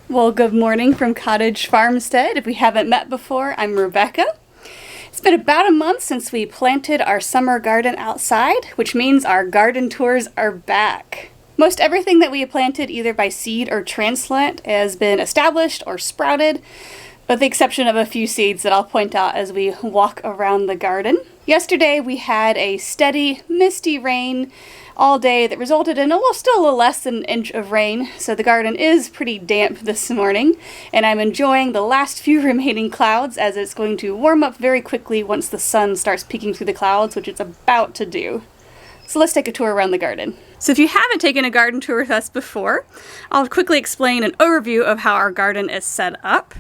Well, good morning from Cottage Farmstead. If we haven't met before, I'm Rebecca. It's been about a month since we planted our summer garden outside, which means our garden tours are back. Most everything that we have planted either by seed or transplant has been established or sprouted, with the exception of a few seeds that I'll point out as we walk around the garden. Yesterday we had a steady, misty rain all day that resulted in still a little less than an inch of rain, so the garden is pretty damp this morning, and I'm enjoying the last few remaining clouds as it's going to warm up very quickly once the sun starts peeking through the clouds, which it's about to do. So let's take a tour around the garden. So if you haven't taken a garden tour with us before, I'll quickly explain an overview of how our garden is set up.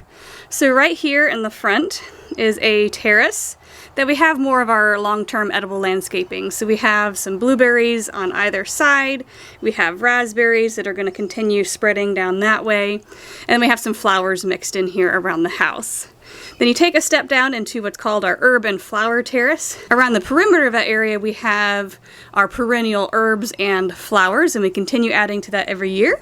So right here in the front is a terrace that we have more of our long-term edible landscaping. So we have some blueberries on either side, we have raspberries that are going to continue spreading down that way, and we have some flowers mixed in here around the house. Then you take a step down into what's called our herb and flower terrace. Around the perimeter of that area we have our perennial herbs and flowers, and we continue adding to that every year.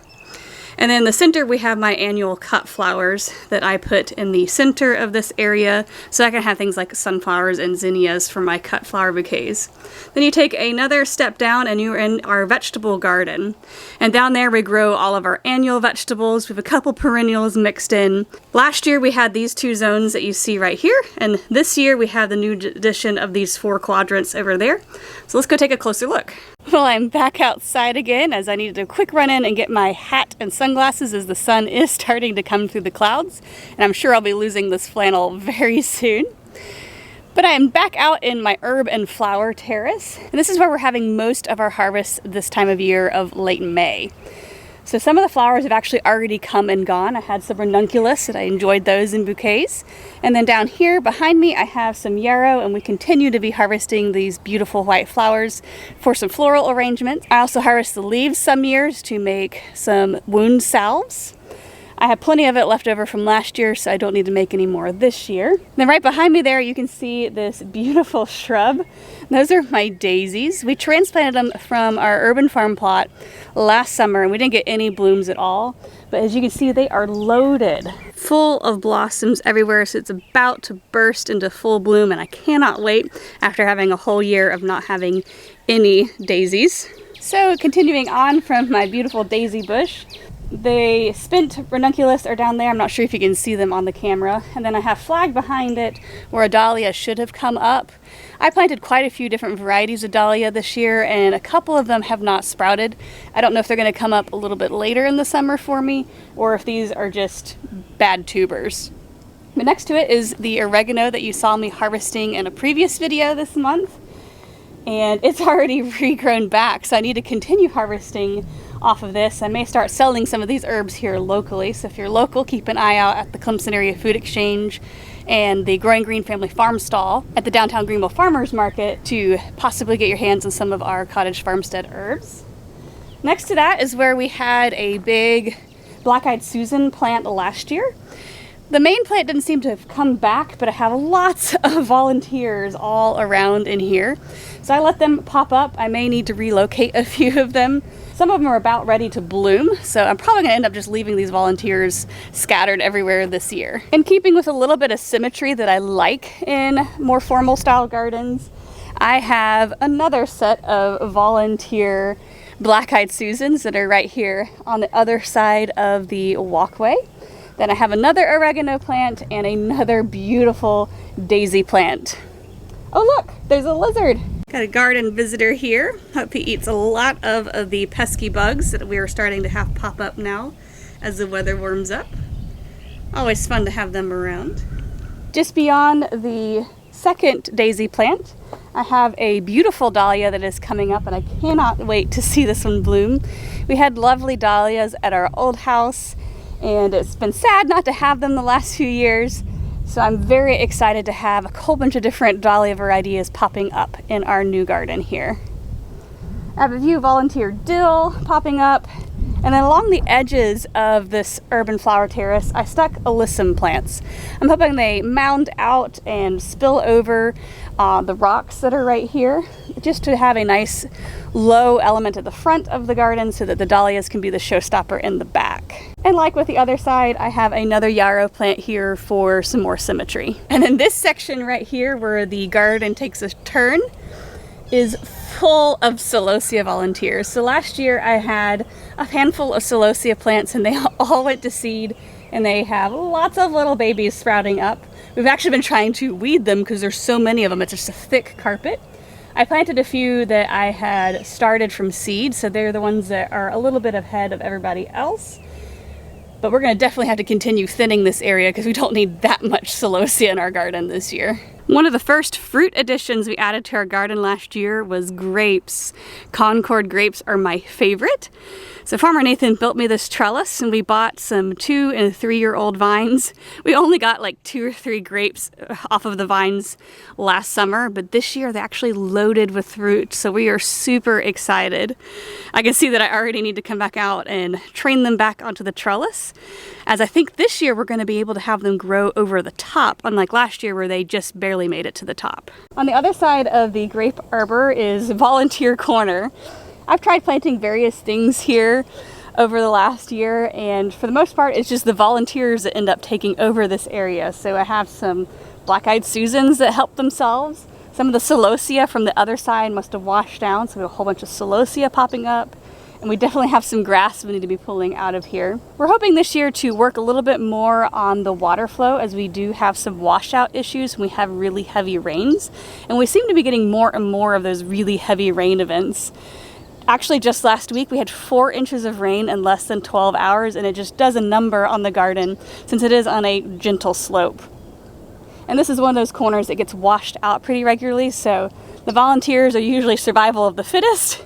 And then in the center we have my annual cut flowers that I put in the center of this area so I can have things like sunflowers and zinnias for my cut flower bouquets. Then you take another step down and you're in our vegetable garden. And down there we grow all of our annual vegetables. We have a couple perennials mixed in. Last year we had these two zones that you see right here, and this year we have the new addition of these 4 quadrants over there. So let's go take a closer look. Well, I'm back outside again as I needed a quick run in and get my hat and sunglasses as the sun is starting to come through the clouds, and I'm sure I'll be losing this flannel very soon. But I'm back out in my herb and flower terrace, and this is where we're having most of our harvest this time of year of late May. So some of the flowers have actually already come and gone. I had some ranunculus and I enjoyed those in bouquets. And then down here behind me I have some yarrow, and we continue to be harvesting these beautiful white flowers for some floral arrangements. I also harvest the leaves some years to make some wound salves. I have plenty of it left over from last year, so I don't need to make any more this year. Then right behind me there you can see this beautiful shrub. Those are my daisies. We transplanted them from our urban farm plot last summer and we didn't get any blooms at all. But as you can see, they are loaded, full of blossoms everywhere, so it's about to burst into full bloom, and I cannot wait after having a whole year of not having any daisies. So continuing on from my beautiful daisy bush, the spent ranunculus are down there. I'm not sure if you can see them on the camera. And then I have flag behind it where a dahlia should have come up. I planted quite a few different varieties of dahlia this year, and a couple of them have not sprouted. I don't know if they're going to come up a little bit later in the summer for me, or if these are just bad tubers. But next to it is the oregano that you saw me harvesting in a previous video this month. And it's already regrown back, so I need to continue harvesting off of this. I may start selling some of these herbs here locally, so if you're local, keep an eye out at the Clemson Area Food Exchange and the Growing Green Family Farm Stall at the downtown Greenville Farmers Market to possibly get your hands on some of our Cottage Farmstead herbs. Next to that is where we had a big black-eyed Susan plant last year. The main plant didn't seem to have come back, but I have lots of volunteers all around in here. So I let them pop up. I may need to relocate a few of them. Some of them are about ready to bloom, so I'm probably going to end up just leaving these volunteers scattered everywhere this year. In keeping with a little bit of symmetry that I like in more formal style gardens, I have another set of volunteer black-eyed Susans that are right here on the other side of the walkway. Then I have another oregano plant and another beautiful daisy plant. Oh look, there's a lizard. Got a garden visitor here. Hope he eats a lot of the pesky bugs that we are starting to have pop up now as the weather warms up. Always fun to have them around. Just beyond the second daisy plant, I have a beautiful dahlia that is coming up, and I cannot wait to see this one bloom. We had lovely dahlias at our old house, and it's been sad not to have them the last few years. So I'm very excited to have a whole bunch of different dahlia varieties popping up in our new garden here. I have a few volunteer dill popping up, And then along the edges of this urban flower terrace, I stuck alyssum plants. I'm hoping they mound out and spill over the rocks that are right here, just to have a nice low element at the front of the garden so that the dahlias can be the showstopper in the back. And like with the other side, I have another yarrow plant here for some more symmetry. And then this section right here where the garden takes a turn is full of celosia volunteers. So last year I had a handful of celosia plants and they all went to seed, and they have lots of little babies sprouting up. We've actually been trying to weed them because there's so many of them. It's just a thick carpet. I planted a few that I had started from seed, so they're the ones that are a little bit ahead of everybody else. But we're going to definitely have to continue thinning this area because we don't need that much celosia in our garden this year. One of the first fruit additions we added to our garden last year was grapes. Concord grapes are my favorite. So Farmer Nathan built me this trellis, and we bought some 2- and 3-year-old vines. We only got like 2 or 3 grapes off of the vines last summer, but this year they're actually loaded with fruit, so we are super excited. I can see that I already need to come back out and train them back onto the trellis, as I think this year we're going to be able to have them grow over the top, unlike last year where they just barely made it to the top. On the other side of the grape arbor is Volunteer Corner. I've tried planting various things here over the last year, and for the most part it's just the volunteers that end up taking over this area. So I have some black-eyed Susans that help themselves. Some of the celosia from the other side must have washed down, so we have a whole bunch of celosia popping up. And we definitely have some grass we need to be pulling out of here. We're hoping this year to work a little bit more on the water flow, as we do have some washout issues when we have really heavy rains. And we seem to be getting more and more of those really heavy rain events. Actually, just last week we had 4 inches of rain in less than 12 hours, and it just does a number on the garden since it is on a gentle slope. And this is one of those corners that gets washed out pretty regularly, so the volunteers are usually survival of the fittest,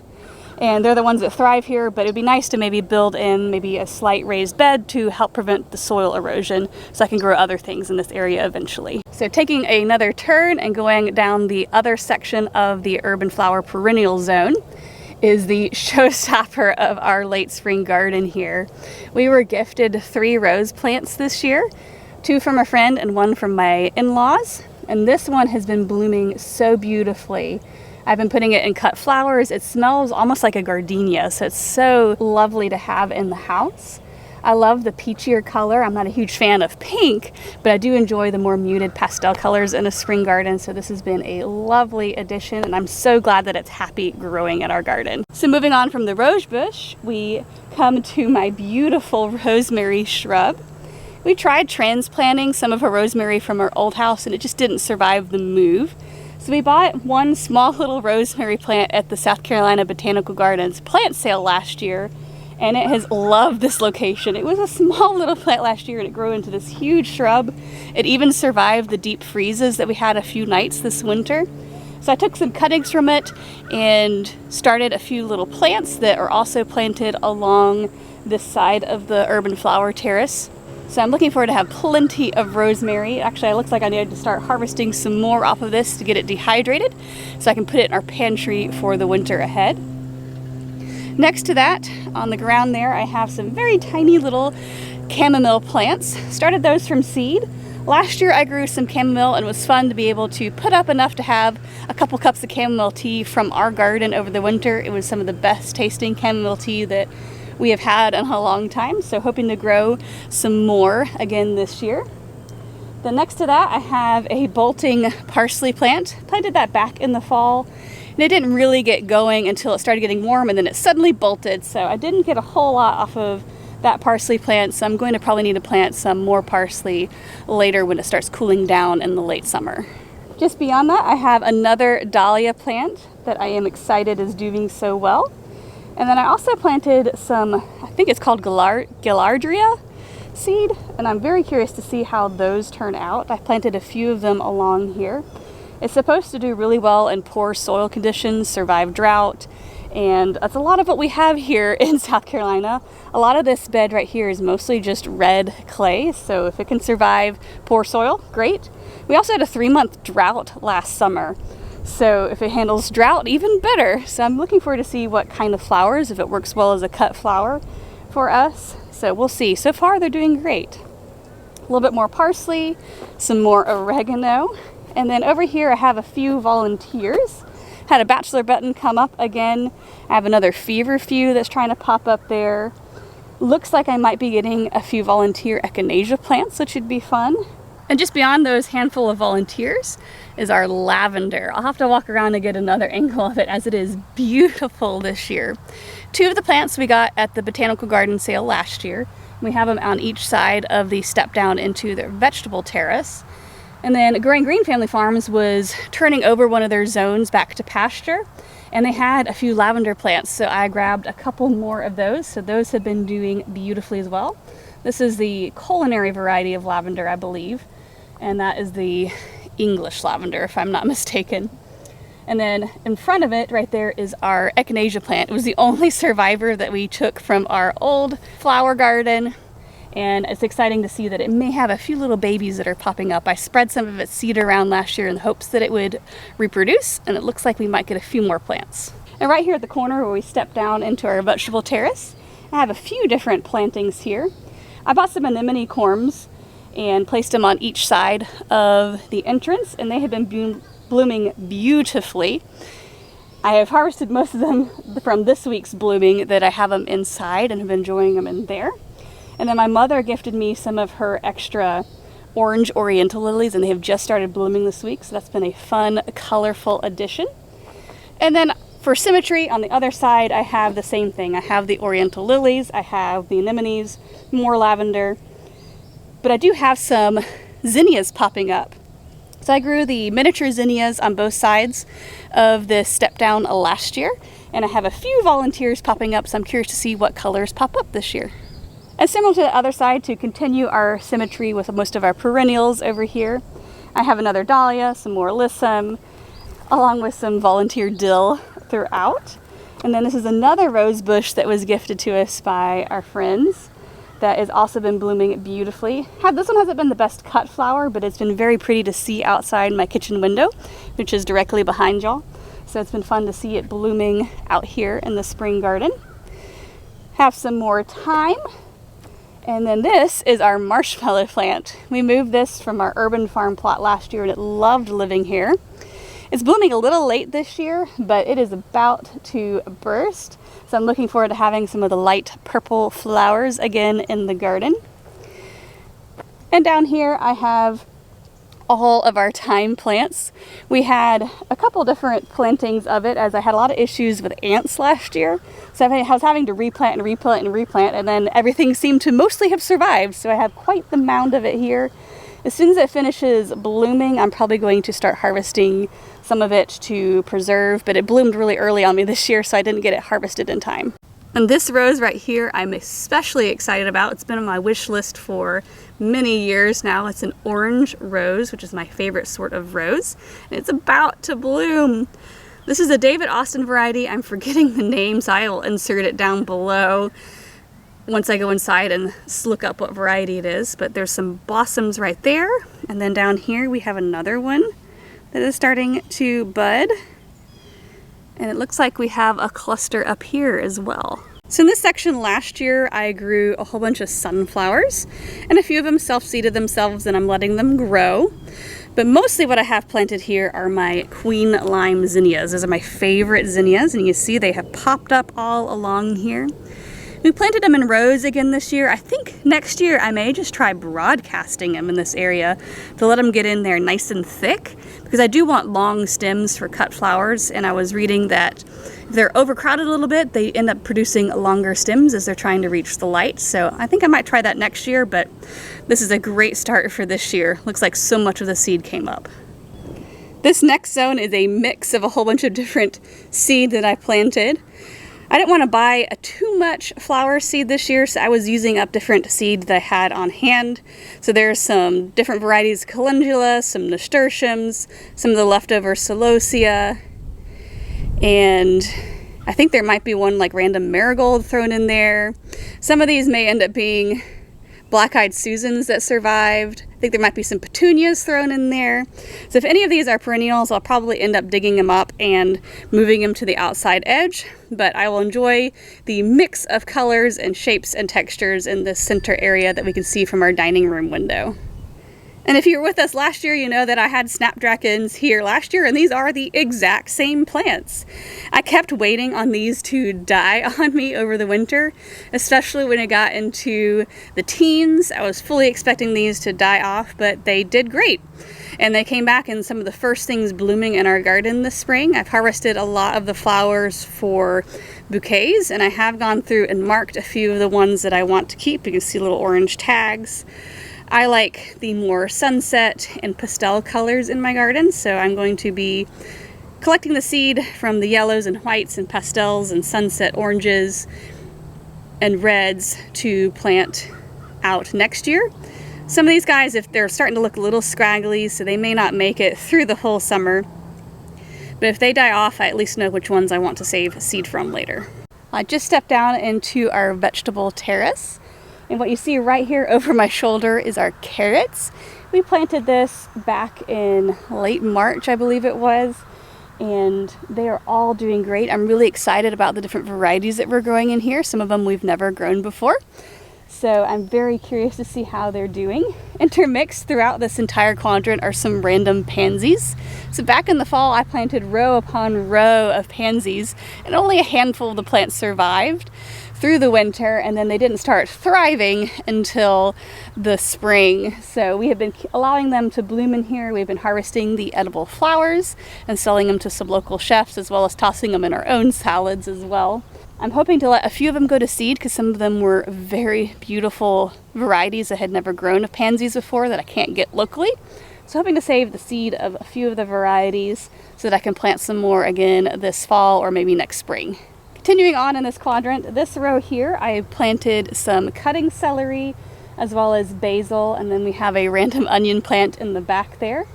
and they're the ones that thrive here, but it'd be nice to maybe build in maybe a slight raised bed to help prevent the soil erosion so I can grow other things in this area eventually. So taking another turn and going down the other section of the urban flower perennial zone is the showstopper of our late spring garden here. We were gifted 3 rose plants this year, 2 from a friend and 1 from my in-laws, and this one has been blooming so beautifully. I've been putting it in cut flowers. It smells almost like a gardenia, so it's so lovely to have in the house. I love the peachier color. I'm not a huge fan of pink, but I do enjoy the more muted pastel colors in a spring garden, so this has been a lovely addition, and I'm so glad that it's happy growing in our garden. So moving on from the rose bush, we come to my beautiful rosemary shrub. We tried transplanting some of our rosemary from our old house, and it just didn't survive the move. So we bought 1 small little rosemary plant at the South Carolina Botanical Gardens plant sale last year, and it has loved this location. It was a small little plant last year, and it grew into this huge shrub. It even survived the deep freezes that we had a few nights this winter. So I took some cuttings from it and started a few little plants that are also planted along this side of the urban flower terrace. So I'm looking forward to have plenty of rosemary. Actually, it looks like I need to start harvesting some more off of this to get it dehydrated so I can put it in our pantry for the winter ahead. Next to that, on the ground there, I have some very tiny little chamomile plants. Started those from seed. Last year I grew some chamomile, and it was fun to be able to put up enough to have a couple cups of chamomile tea from our garden over the winter. It was some of the best tasting chamomile tea that we have had in a long time, so hoping to grow some more again this year. Then next to that I have a bolting parsley plant. Planted that back in the fall, and it didn't really get going until it started getting warm, and then it suddenly bolted, so I didn't get a whole lot off of that parsley plant, so I'm going to probably need to plant some more parsley later when it starts cooling down in the late summer. Just beyond that, I have another dahlia plant that I am excited is doing so well. And then I also planted some, I think it's called Gaillardria seed, and I'm very curious to see how those turn out. I planted a few of them along here. It's supposed to do really well in poor soil conditions, survive drought, and that's a lot of what we have here in South Carolina. A lot of this bed right here is mostly just red clay, so if it can survive poor soil, great. We also had a 3-month drought last summer, so if it handles drought, even better. So I'm looking forward to see what kind of flowers, if it works well as a cut flower. for us. So we'll see. So far they're doing great. A little bit more parsley, some more oregano, and then over here I have a few volunteers. Had a bachelor button come up again. I have another feverfew that's trying to pop up there. Looks like I might be getting a few volunteer echinacea plants, which should be fun. And just beyond those handful of volunteers is our lavender. I'll have to walk around and get another angle of it, as it is beautiful this year. Two of the plants we got at the botanical garden sale last year. We have them on each side of the step down into their vegetable terrace. And then Growing Green Family Farms was turning over one of their zones back to pasture, and they had a few lavender plants, so I grabbed a couple more of those. So those have been doing beautifully as well. This is the culinary variety of lavender, I believe, and that is the English lavender, if I'm not mistaken. And then in front of it, right there, is our echinacea plant. It was the only survivor that we took from our old flower garden, and it's exciting to see that it may have a few little babies that are popping up. I spread some of its seed around last year in hopes that it would reproduce, and it looks like we might get a few more plants. And right here at the corner where we step down into our vegetable terrace, I have a few different plantings here. I bought some anemone corms and placed them on each side of the entrance, and they have been blooming beautifully. I have harvested most of them from this week's blooming that I have them inside and have been enjoying them in there. And then my mother gifted me some of her extra orange oriental lilies, and they have just started blooming this week, so that's been a fun, colorful addition. And then for symmetry, on the other side, I have the same thing. I have the oriental lilies, I have the anemones, more lavender, but I do have some zinnias popping up. So I grew the miniature zinnias on both sides of this step down last year, and I have a few volunteers popping up, so I'm curious to see what colors pop up this year. And similar to the other side, to continue our symmetry with most of our perennials over here, I have another dahlia, some more alyssum, along with some volunteer dill throughout. And then this is another rose bush that was gifted to us by our friends that has also been blooming beautifully. This one hasn't been the best cut flower, but it's been very pretty to see outside my kitchen window, which is directly behind y'all. So it's been fun to see it blooming out here in the spring garden. Have some more thyme. And then this is our marshmallow plant. We moved this from our urban farm plot last year, and it loved living here. It's blooming a little late this year, but it is about to burst. So I'm looking forward to having some of the light purple flowers again in the garden. And down here I have all of our thyme plants. We had a couple different plantings of it, as I had a lot of issues with ants last year. So I was having to replant and replant and replant, and then everything seemed to mostly have survived. So I have quite the mound of it here. As soon as it finishes blooming, I'm probably going to start harvesting some of it to preserve, but it bloomed really early on me this year, so I didn't get it harvested in time. And this rose right here, I'm especially excited about. It's been on my wish list for many years now. It's an orange rose, which is my favorite sort of rose, and it's about to bloom. This is a David Austin variety. I'm forgetting the name, so I will insert it down below once I go inside and look up what variety it is. But there's some blossoms right there, and then down here we have another one that is starting to bud, and it looks like we have a cluster up here as well. So in this section last year I grew a whole bunch of sunflowers, and a few of them self-seeded themselves and I'm letting them grow. But mostly what I have planted here are my queen lime zinnias. Those are my favorite zinnias, and you see they have popped up all along here. We planted them in rows again this year. I think next year I may just try broadcasting them in this area to let them get in there nice and thick, because I do want long stems for cut flowers, and I was reading that if they're overcrowded a little bit, they end up producing longer stems as they're trying to reach the light. So I think I might try that next year, but this is a great start for this year. Looks like so much of the seed came up. This next zone is a mix of a whole bunch of different seed that I planted. I didn't want to buy too much flower seed this year, so I was using up different seed that I had on hand. So there's some different varieties of calendula, some nasturtiums, some of the leftover celosia, and I think there might be one like random marigold thrown in there. Some of these may end up being black-eyed Susans that survived. I think there might be some petunias thrown in there. So if any of these are perennials, I'll probably end up digging them up and moving them to the outside edge. But I will enjoy the mix of colors and shapes and textures in this center area that we can see from our dining room window. And if you were with us last year, you know that I had snapdragons here last year, and these are the exact same plants. I kept waiting on these to die on me over the winter, especially when it got into the teens. I was fully expecting these to die off, but they did great. And they came back and some of the first things blooming in our garden this spring. I've harvested a lot of the flowers for bouquets, and I have gone through and marked a few of the ones that I want to keep. You can see little orange tags. I like the more sunset and pastel colors in my garden, so I'm going to be collecting the seed from the yellows and whites and pastels and sunset oranges and reds to plant out next year. Some of these guys, if they're starting to look a little scraggly, so they may not make it through the whole summer, but if they die off, I at least know which ones I want to save seed from later. I just stepped down into our vegetable terrace. And what you see right here over my shoulder is our carrots. We planted this back in late March, I believe it was, and they are all doing great. I'm really excited about the different varieties that we're growing in here. Some of them we've never grown before. So I'm very curious to see how they're doing. Intermixed throughout this entire quadrant are some random pansies. So back in the fall, I planted row upon row of pansies, and only a handful of the plants survived through the winter, and then they didn't start thriving until the spring. So we have been allowing them to bloom in here. We've been harvesting the edible flowers and selling them to some local chefs, as well as tossing them in our own salads as well. I'm hoping to let a few of them go to seed because some of them were very beautiful varieties that had never grown of pansies before that I can't get locally. So hoping to save the seed of a few of the varieties so that I can plant some more again this fall or maybe next spring. Continuing on in this quadrant, this row here, I planted some cutting celery as well as basil, and then we have a random onion plant in the back there.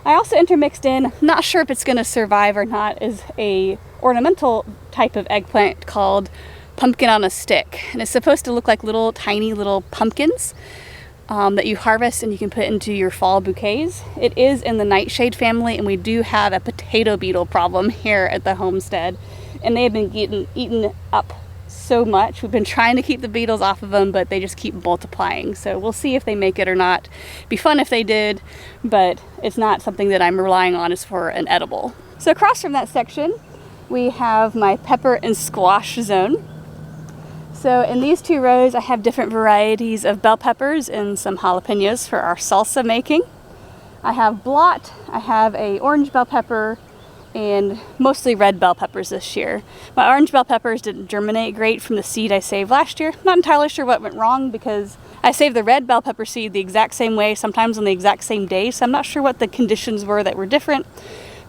I also intermixed in, not sure if it's going to survive or not, is a ornamental type of eggplant called pumpkin on a stick. And it's supposed to look like little tiny little pumpkins that you harvest and you can put into your fall bouquets. It is in the nightshade family, and we do have a potato beetle problem here at the homestead. And they have been getting eaten up so much. We've been trying to keep the beetles off of them, but they just keep multiplying. So we'll see if they make it or not. Be fun if they did, but it's not something that I'm relying on as for an edible. So across from that section, we have my pepper and squash zone. So in these two rows, I have different varieties of bell peppers and some jalapenos for our salsa making. I have blot, I have a orange bell pepper, and mostly red bell peppers this year. My orange bell peppers didn't germinate great from the seed I saved last year. Not entirely sure what went wrong because I saved the red bell pepper seed the exact same way, sometimes on the exact same day, so I'm not sure what the conditions were that were different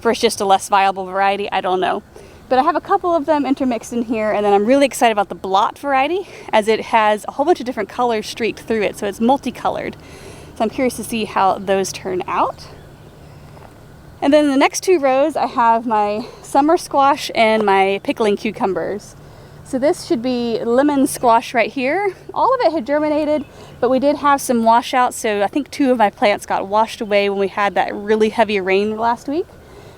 versus just a less viable variety. I don't know. But I have a couple of them intermixed in here, and then I'm really excited about the blot variety as it has a whole bunch of different colors streaked through it, so it's multicolored. So I'm curious to see how those turn out. And then in the next two rows, I have my summer squash and my pickling cucumbers. So this should be lemon squash right here. All of it had germinated, but we did have some washouts. So I think two of my plants got washed away when we had that really heavy rain last week.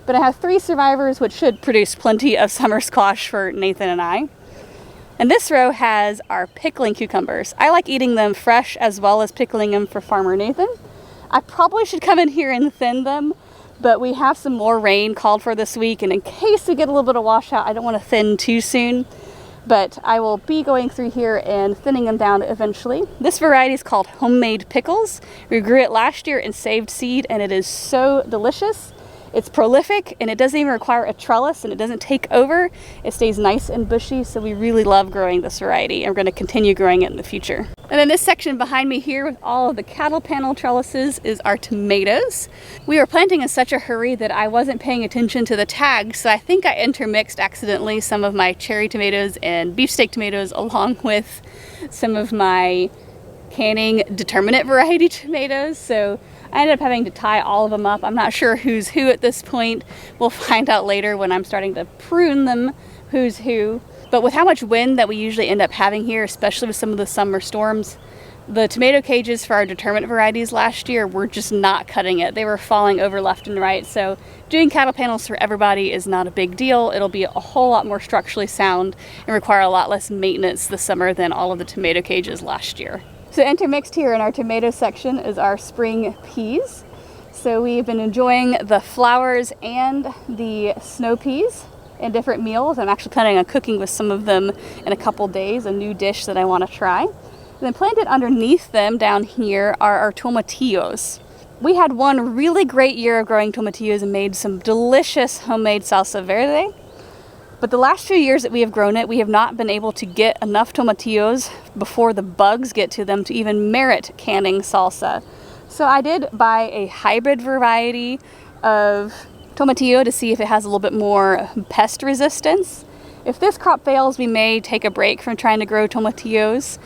But I have 3 survivors, which should produce plenty of summer squash for Nathan and I. And this row has our pickling cucumbers. I like eating them fresh as well as pickling them for Farmer Nathan. I probably should come in here and thin them, but we have some more rain called for this week, and in case we get a little bit of washout, I don't want to thin too soon, but I will be going through here and thinning them down eventually. This variety is called Homemade Pickles. We grew it last year and saved seed, and it is so delicious. It's prolific, and it doesn't even require a trellis, and it doesn't take over. It stays nice and bushy, so we really love growing this variety, and we're going to continue growing it in the future. And then this section behind me here with all of the cattle panel trellises is our tomatoes. We were planting in such a hurry that I wasn't paying attention to the tags, so I think I intermixed accidentally some of my cherry tomatoes and beefsteak tomatoes along with some of my canning determinate variety tomatoes. So I ended up having to tie all of them up. I'm not sure who's who at this point. We'll find out later when I'm starting to prune them who's who. But with how much wind that we usually end up having here, especially with some of the summer storms, The tomato cages for our determinate varieties last year were just not cutting it. They were falling over left and right. So doing cattle panels for everybody is not a big deal. It'll be a whole lot more structurally sound and require a lot less maintenance this summer than all of the tomato cages last year. So intermixed here in our tomato section is our spring peas. So we've been enjoying the flowers and the snow peas in different meals. I'm actually planning on cooking with some of them in a couple days, a new dish that I want to try. And then planted underneath them down here are our tomatillos. We had one really great year of growing tomatillos and made some delicious homemade salsa verde. But the last few years that we have grown it, we have not been able to get enough tomatillos before the bugs get to them to even merit canning salsa. So I did buy a hybrid variety of tomatillo to see if it has a little bit more pest resistance. If this crop fails, we may take a break from trying to grow tomatillos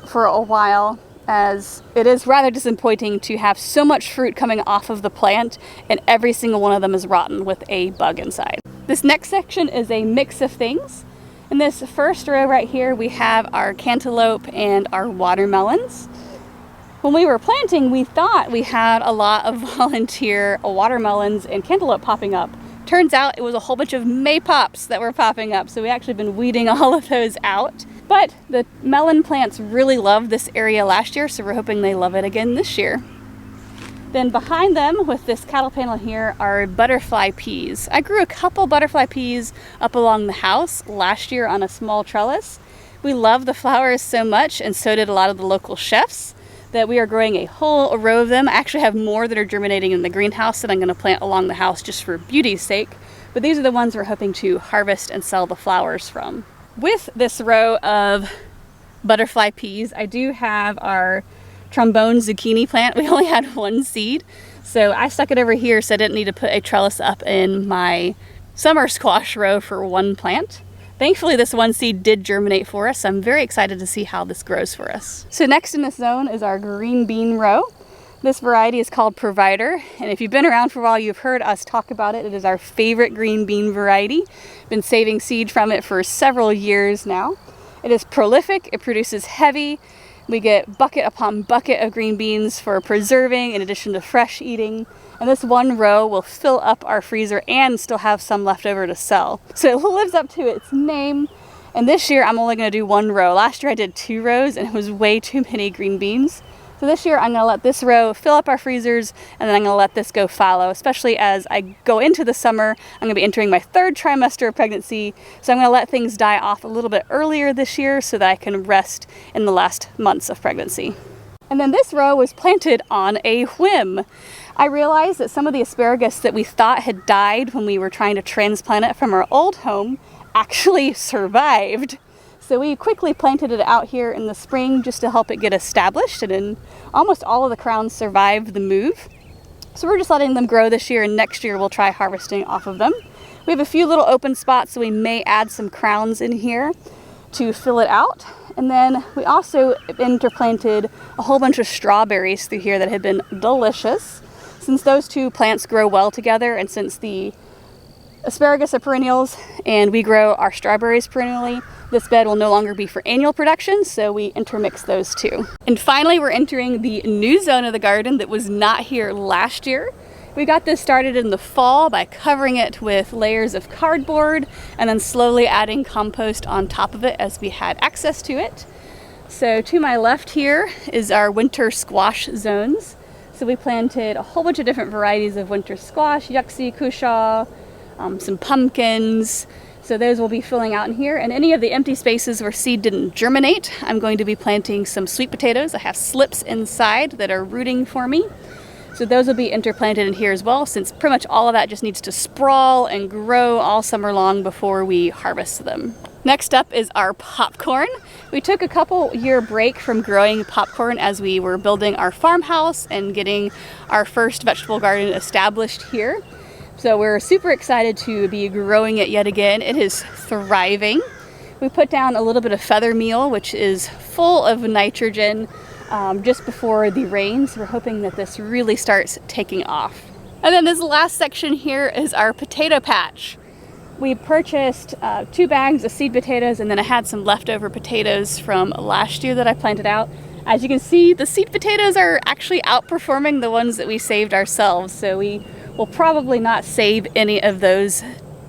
for a while, as it is rather disappointing to have so much fruit coming off of the plant and every single one of them is rotten with a bug inside. This next section is a mix of things. In this first row right here, we have our cantaloupe and our watermelons. When we were planting, we thought we had a lot of volunteer watermelons and cantaloupe popping up. Turns out it was a whole bunch of maypops that were popping up, so we actually been weeding all of those out. But the melon plants really loved this area last year, so we're hoping they love it again this year. Then behind them, with this cattle panel here, are butterfly peas. I grew a couple butterfly peas up along the house last year on a small trellis. We love the flowers so much, and so did a lot of the local chefs, that we are growing a whole row of them. I actually have more that are germinating in the greenhouse that I'm going to plant along the house just for beauty's sake. But these are the ones we're hoping to harvest and sell the flowers from. With this row of butterfly peas, I do have our trombone zucchini plant. We only had one seed, so I stuck it over here so I didn't need to put a trellis up in my summer squash row for one plant. Thankfully, this one seed did germinate for us, so I'm very excited to see how this grows for us. So next in this zone is our green bean row. This variety is called Provider, and if you've been around for a while, you've heard us talk about it. It is our favorite green bean variety. Been saving seed from it for several years now. It is prolific, it produces heavy. We get bucket upon bucket of green beans for preserving in addition to fresh eating. And this one row will fill up our freezer and still have some left over to sell. So it lives up to its name. And this year I'm only going to do one row. Last year I did 2 rows and it was way too many green beans. So this year I'm going to let this row fill up our freezers, and then I'm going to let this go fallow, especially as I go into the summer. I'm going to be entering my 3rd trimester of pregnancy, so I'm going to let things die off a little bit earlier this year so that I can rest in the last months of pregnancy. And then this row was planted on a whim. I realized that some of the asparagus that we thought had died when we were trying to transplant it from our old home actually survived. So we quickly planted it out here in the spring just to help it get established, and then almost all of the crowns survived the move. So we're just letting them grow this year, and next year we'll try harvesting off of them. We have a few little open spots, so we may add some crowns in here to fill it out. And then we also interplanted a whole bunch of strawberries through here that have been delicious. Since those two plants grow well together, and since the asparagus are perennials and we grow our strawberries perennially, this bed will no longer be for annual production, so we intermix those two. And finally, we're entering the new zone of the garden that was not here last year. We got this started in the fall by covering it with layers of cardboard and then slowly adding compost on top of it as we had access to it. So to my left here is our winter squash zones. So we planted a whole bunch of different varieties of winter squash, yuxi, cushaw, some pumpkins. So those will be filling out in here. And any of the empty spaces where seed didn't germinate, I'm going to be planting some sweet potatoes. I have slips inside that are rooting for me. So those will be interplanted in here as well, since pretty much all of that just needs to sprawl and grow all summer long before we harvest them. Next up is our popcorn. We took a couple year break from growing popcorn as we were building our farmhouse and getting our first vegetable garden established here. So we're super excited to be growing it yet again. It is thriving. We put down a little bit of feather meal, which is full of nitrogen, just before the rains. We're hoping that this really starts taking off. And then this last section here is our potato patch. We purchased 2 bags of seed potatoes, and then I had some leftover potatoes from last year that I planted out. As you can see, the seed potatoes are actually outperforming the ones that we saved ourselves, so we will probably not save any of those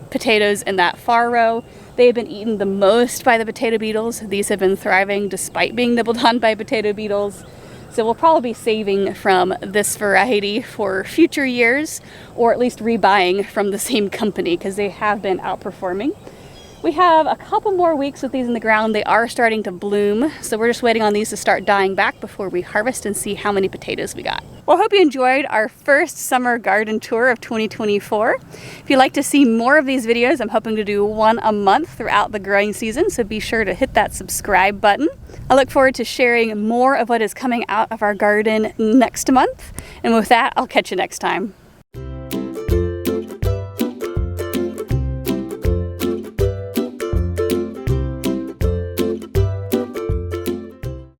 potatoes in that far row. They have been eaten the most by the potato beetles. These have been thriving despite being nibbled on by potato beetles. So we'll probably be saving from this variety for future years, or at least rebuying from the same company because they have been outperforming. We have a couple more weeks with these in the ground. They are starting to bloom, so we're just waiting on these to start dying back before we harvest and see how many potatoes we got. Well, I hope you enjoyed our first summer garden tour of 2024. If you'd like to see more of these videos, I'm hoping to do one a month throughout the growing season, so be sure to hit that subscribe button. I look forward to sharing more of what is coming out of our garden next month, and with that, I'll catch you next time.